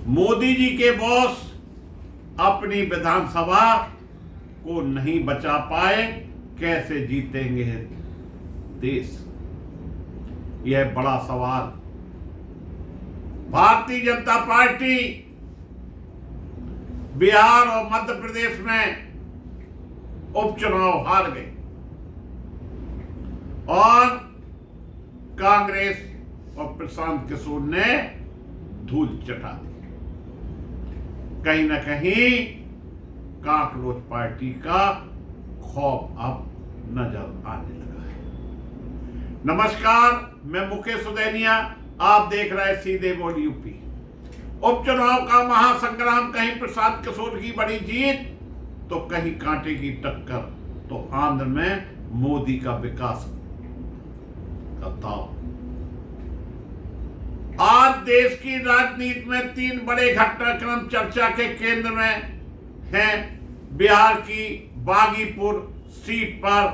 मोदी जी के बॉस अपनी विधानसभा को नहीं बचा पाए, कैसे जीतेंगे देश? यह बड़ा सवाल। भारतीय जनता पार्टी बिहार और मध्य प्रदेश में उपचुनाव हार गई और कांग्रेस और प्रशांत किशोर ने धूल चटा दी। कहीं ना कहीं काकरोच पार्टी का खौफ अब नजर आने लगा है। नमस्कार, मैं मुकेश सुदैनिया, आप देख रहे हैं सीधे बोल यूपी। उपचुनाव का महासंग्राम, कहीं प्रशांत किशोर की बड़ी जीत तो कहीं कांटे की टक्कर, तो आंध्र में मोदी का विकास का दाव। आज देश की राजनीति में तीन बड़े घटनाक्रम चर्चा के केंद्र में हैं। बिहार की बागीपुर सीट पर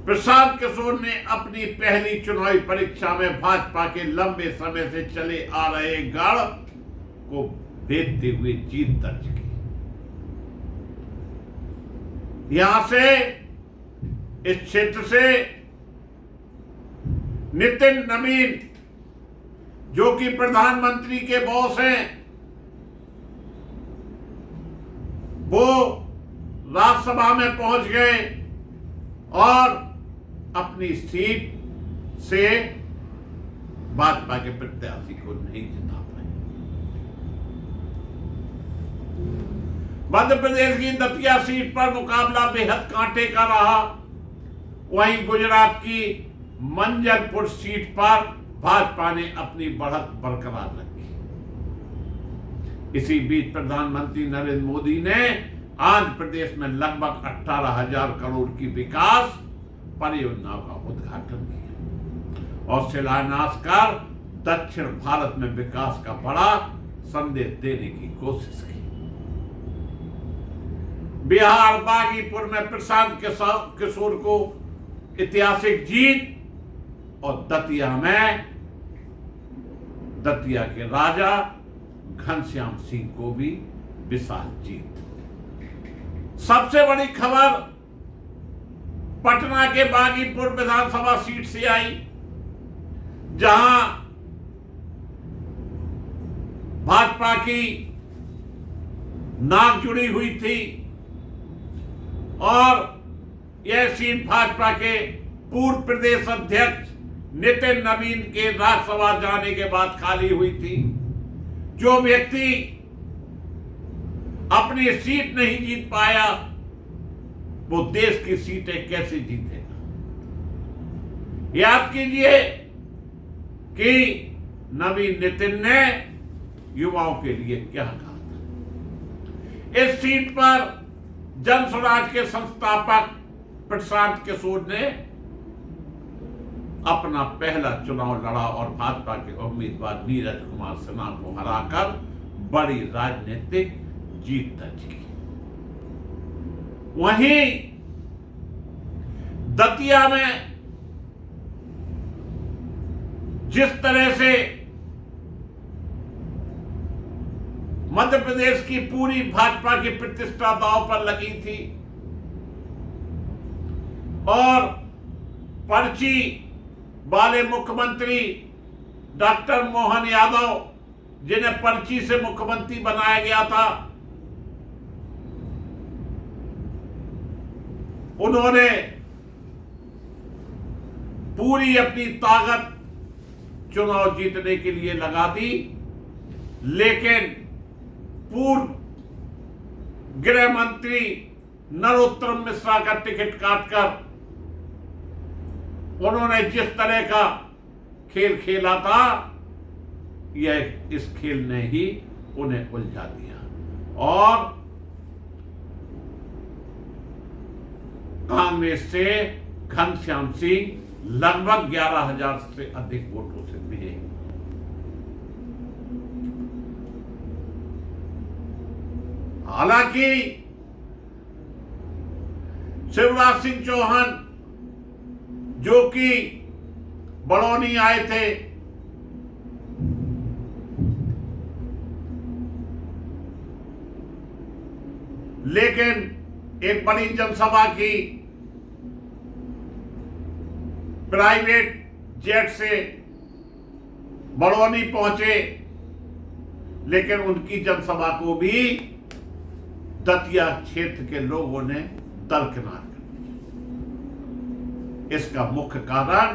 प्रशांत किशोर ने अपनी पहली चुनावी परीक्षा में भाजपा के लंबे समय से चले आ रहे गढ़ को भेदते हुए जीत दर्ज की। यहां से, इस क्षेत्र से नितिन नवीन, जो कि प्रधानमंत्री के बॉस हैं, वो राज्यसभा में पहुंच गए और अपनी सीट से भाजपा के प्रत्याशी को नहीं जिता पाए। मध्य प्रदेश की दतिया सीट पर मुकाबला बेहद कांटे का रहा। वहीं गुजरात की मंजरपुर सीट पर भाजपा ने अपनी बढ़त बरकरार रखी। इसी बीच प्रधानमंत्री नरेंद्र मोदी ने आंध्र प्रदेश में लगभग 18,000 करोड़ की विकास परियोजनाओं का उद्घाटन किया और शिलान्यास कर दक्षिण भारत में विकास का बड़ा संदेश देने की कोशिश की। बिहार बागीपुर में प्रशांत किशोर को ऐतिहासिक जीत और दतिया में दतिया के राजा घनश्याम सिंह को भी विशाल जीत। सबसे बड़ी खबर पटना के बागीपुर विधानसभा सीट से आई, जहां भाजपा की नाक जुड़ी हुई थी और यह सीट भाजपा के पूर्व प्रदेश अध्यक्ष नितिन नवीन के राज्यसभा जाने के बाद खाली हुई थी। जो व्यक्ति अपनी सीट नहीं जीत पाया, वो देश की सीटें कैसे जीतेगा? याद कीजिए कि नवीन नितिन ने युवाओं के लिए क्या कहा था। इस सीट पर जन स्वराज के संस्थापक प्रशांत किशोर ने अपना पहला चुनाव लड़ा और भाजपा के उम्मीदवार नीरज कुमार सिन्हा को हराकर बड़ी राजनीतिक जीत दर्ज की। वहीं दतिया में जिस तरह से मध्य प्रदेश की पूरी भाजपा की प्रतिष्ठा दांव पर लगी थी और पर्ची वाले मुख्यमंत्री डॉक्टर मोहन यादव, जिन्हें पर्ची से मुख्यमंत्री बनाया गया था, उन्होंने पूरी अपनी ताकत चुनाव जीतने के लिए लगा दी, लेकिन पूर्व गृह मंत्री नरोत्तम मिश्रा का टिकट काटकर उन्होंने जिस तरह का खेल खेला था, यह इस खेल ने ही उन्हें उलझा दिया और कांग्रेस से घनश्याम सिंह लगभग 11,000 से अधिक वोटों से विजयी। हालांकि शिवराज सिंह चौहान, जो कि बड़ौनी आए थे, लेकिन एक बड़ी जनसभा की प्राइवेट जेट से बड़ौनी पहुंचे, लेकिन उनकी जनसभा को भी दतिया क्षेत्र के लोगों ने दरकिनार कर दिया। इसका मुख्य कारण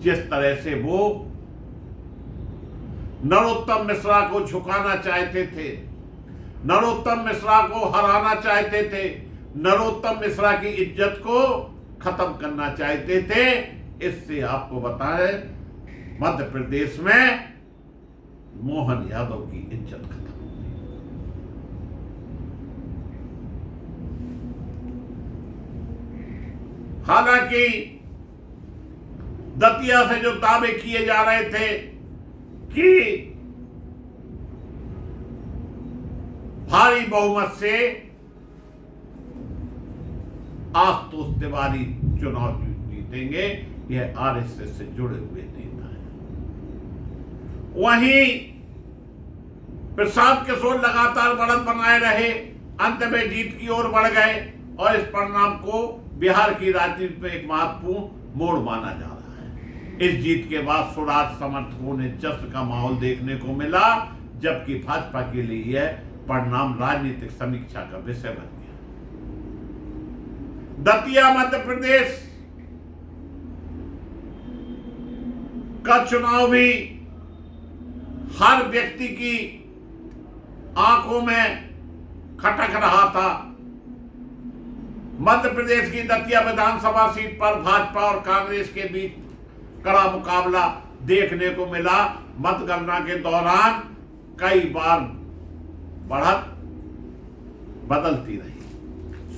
जिस तरह से वो नरोत्तम मिश्रा को झुकाना चाहते थे, नरोत्तम मिश्रा को हराना चाहते थे, नरोत्तम मिश्रा की इज्जत को खत्म करना चाहते थे। इससे आपको बताएं, मध्य प्रदेश में मोहन यादव की इज्जत खत्म हो गई। हालांकि दतिया से जो दावे किए जा रहे थे कि भारी बहुमत से आशुतोष तिवारी चुनाव जीतेंगे, यह आरएसएस से जुड़े हुए नेता हैं। वहीं प्रशांत किशोर लगातार बढ़त बनाए रहे, अंत में जीत की ओर बढ़ गए और इस परिणाम को बिहार की राजनीति में एक महत्वपूर्ण मोड़ माना जा रहा है। इस जीत के बाद स्वराज समर्थकों ने जश्न का माहौल देखने को मिला, जबकि भाजपा के लिए यह परिणाम राजनीतिक समीक्षा का विषय बन गया। दतिया मध्य प्रदेश का चुनाव भी हर व्यक्ति की आंखों में खटक रहा था। मध्य प्रदेश की दतिया विधानसभा सीट पर भाजपा और कांग्रेस के बीच कड़ा मुकाबला देखने को मिला। मतगणना के दौरान कई बार बढ़त बदलती रही।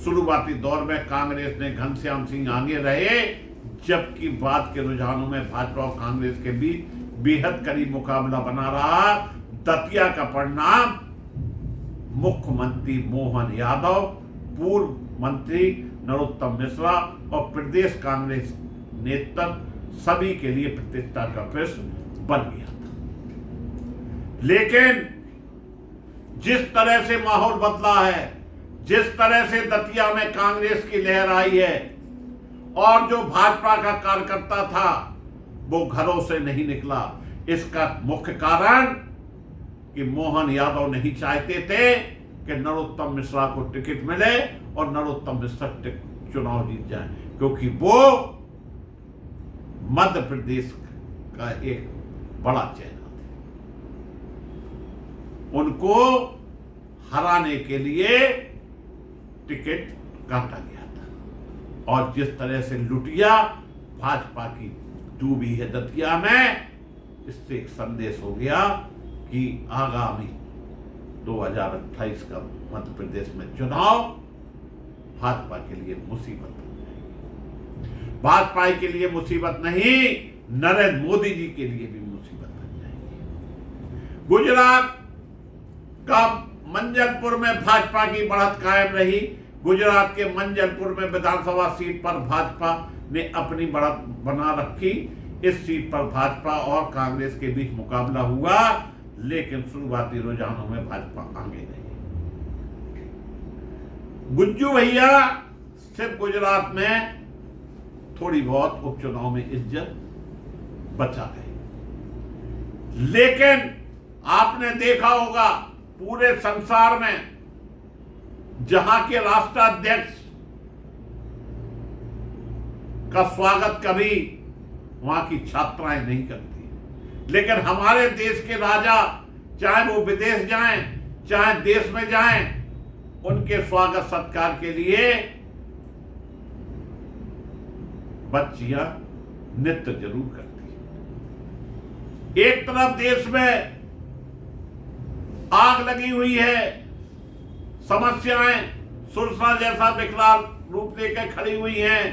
शुरुआती दौर में कांग्रेस ने घनश्याम सिंह आगे रहे, जबकि बाद के रुझानों में भाजपा और कांग्रेस के बीच बेहद करीब मुकाबला बना रहा। दतिया का परिणाम मुख्यमंत्री मोहन यादव, पूर्व मंत्री नरोत्तम मिश्रा और प्रदेश कांग्रेस नेतृत्व सभी के लिए प्रतिष्ठा का प्रश्न बन गया था। लेकिन जिस तरह से माहौल बदला है, जिस तरह से दतिया में कांग्रेस की लहर आई है और जो भाजपा का कार्यकर्ता था वो घरों से नहीं निकला, इसका मुख्य कारण कि मोहन यादव नहीं चाहते थे कि नरोत्तम मिश्रा को टिकट मिले और नरोत्तम मिश्रा चुनाव जीत जाए, क्योंकि वो मध्य प्रदेश का एक बड़ा चेहरा था। उनको हराने के लिए टिकट काटा गया था और जिस तरह से लुटिया भाजपा की डूबी है दतिया में, इससे एक संदेश हो गया कि आगामी 2028 का मध्य प्रदेश में चुनाव भाजपा के लिए मुसीबत बन जाएगी। भाजपा के लिए मुसीबत नहीं, नरेंद्र मोदी जी के लिए भी मुसीबत बन जाएगी। गुजरात का मंजलपुर में भाजपा की बढ़त कायम रही। गुजरात के मंजलपुर में विधानसभा सीट पर भाजपा ने अपनी बढ़त बना रखी। इस सीट पर भाजपा और कांग्रेस के बीच मुकाबला हुआ, लेकिन शुरुआती रुझानों में भाजपा आगे रही। गुज्जू भैया सिर्फ गुजरात में थोड़ी बहुत उपचुनाव में इज्जत बचा गई, लेकिन आपने देखा होगा पूरे संसार में जहां के राष्ट्राध्यक्ष का स्वागत कभी वहां की छात्राएं नहीं करती, लेकिन हमारे देश के राजा चाहे वो विदेश जाएं चाहे देश में जाएं, उनके स्वागत सत्कार के लिए बच्चियां नृत्य जरूर करती हैं। एक तरफ देश में आग लगी हुई है, समस्याएं सुरसा जैसा विकराल रूप लेकर खड़ी हुई हैं।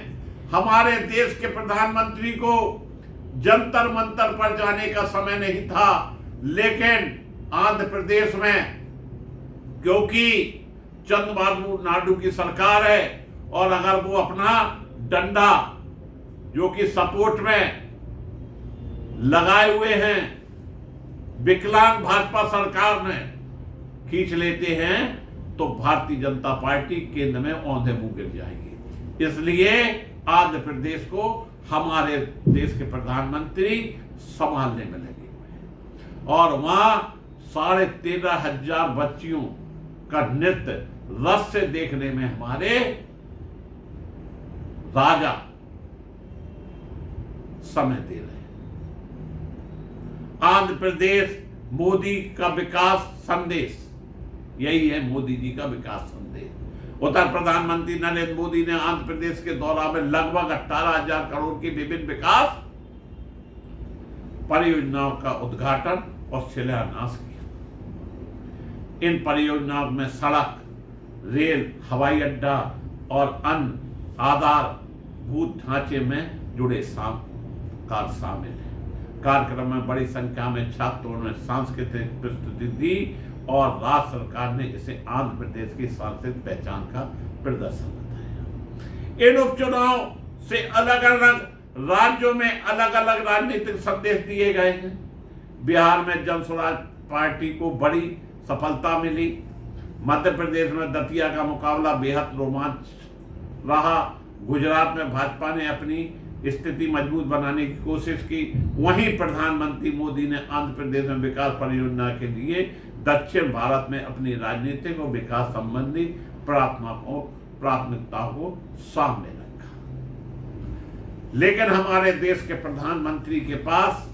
हमारे देश के प्रधानमंत्री को जंतर मंतर पर जाने का समय नहीं था, लेकिन आंध्र प्रदेश में क्योंकि चंद्रबाबू नायडू की सरकार है और अगर वो अपना डंडा जो कि सपोर्ट में लगाए हुए हैं विकलांग भाजपा सरकार में खींच लेते हैं, तो भारतीय जनता पार्टी केंद्र में औंधे मुंह गिर जाएगी। इसलिए आंध्र प्रदेश को हमारे देश के प्रधानमंत्री संभालने में लगे हुए हैं और वहां 13,500 बच्चियों का नृत्य रस से देखने में हमारे राजा समय दे रहे हैं। आंध्र प्रदेश मोदी का विकास संदेश, यही है मोदी जी का विकास संदेश। उधर प्रधानमंत्री नरेंद्र मोदी ने आंध्र प्रदेश के दौरा में लगभग 18,000 करोड़ की विभिन्न विकास परियोजनाओं का उद्घाटन और शिलान्यास किया। इन परियोजनाओं में सड़क, रेल, हवाई अड्डा और अन्य आधारभूत ढांचे में जुड़े कार्य शामिल हैं। कार्यक्रम में बड़ी संख्या में छात्रों ने सांस्कृतिक प्रस्तुति दी और राज्य सरकार ने इसे आंध्र प्रदेश की सांस्कृतिक पहचान का प्रदर्शन बताया। इन उपचुनाव से अलग अलग राज्यों में अलग अलग राजनीतिक संदेश दिए गए हैं। बिहार में जन स्वराज पार्टी को बड़ी सफलता मिली। मध्य प्रदेश में दतिया का मुकाबला बेहद रोमांच रहा। गुजरात में भाजपा ने अपनी स्थिति मजबूत बनाने की कोशिश की। वहीं प्रधानमंत्री मोदी ने आंध्र प्रदेश में विकास परियोजना के लिए दक्षिण भारत में अपनी राजनीतिक और विकास संबंधी प्राथमिकताओं को सामने रखा। लेकिन हमारे देश के प्रधानमंत्री के पास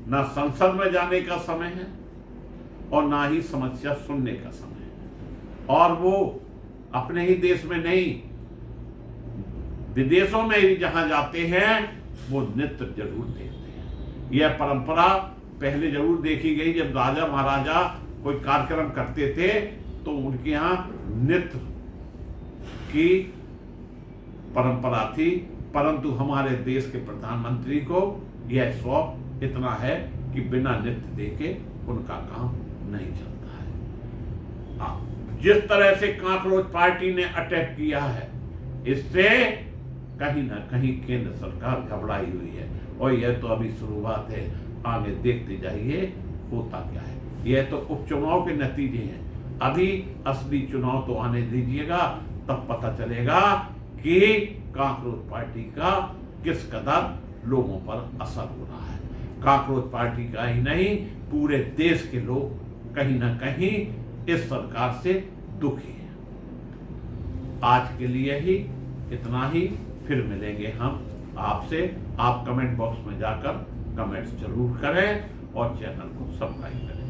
न संसद में जाने का समय है और ना ही समस्या सुनने का समय है। और वो अपने ही देश में नहीं, विदेशों में भी जहां जाते हैं वो नृत्य जरूर देखते हैं। यह परंपरा पहले जरूर देखी गई। जब राजा महाराजा कोई कार्यक्रम करते थे तो उनके यहाँ नृत्य की परंपरा थी, परंतु हमारे देश के प्रधानमंत्री को यह शौक इतना है कि बिना नृत्य देखे उनका काम नहीं चलता है। जिस तरह से कांकरोच पार्टी ने अटैक किया है, इससे कहीं ना कहीं केंद्र सरकार घबराई हुई है और यह तो अभी शुरुआत है। आगे देखते जाइए होता क्या है। यह तो उपचुनाव के नतीजे हैं। अभी असली चुनाव तो आने दीजिएगा, तब पता चलेगा कि कांकरोच पार्टी का किस कदर लोगों पर असर हो रहा है। कांकरोच पार्टी का ही नहीं, पूरे देश के लोग कहीं ना कहीं इस सरकार से दुखी हैं। आज के लिए ही इतना ही। फिर मिलेंगे हम आपसे। आप कमेंट बॉक्स में जाकर कमेंट्स जरूर करें और चैनल को सब्सक्राइब करें।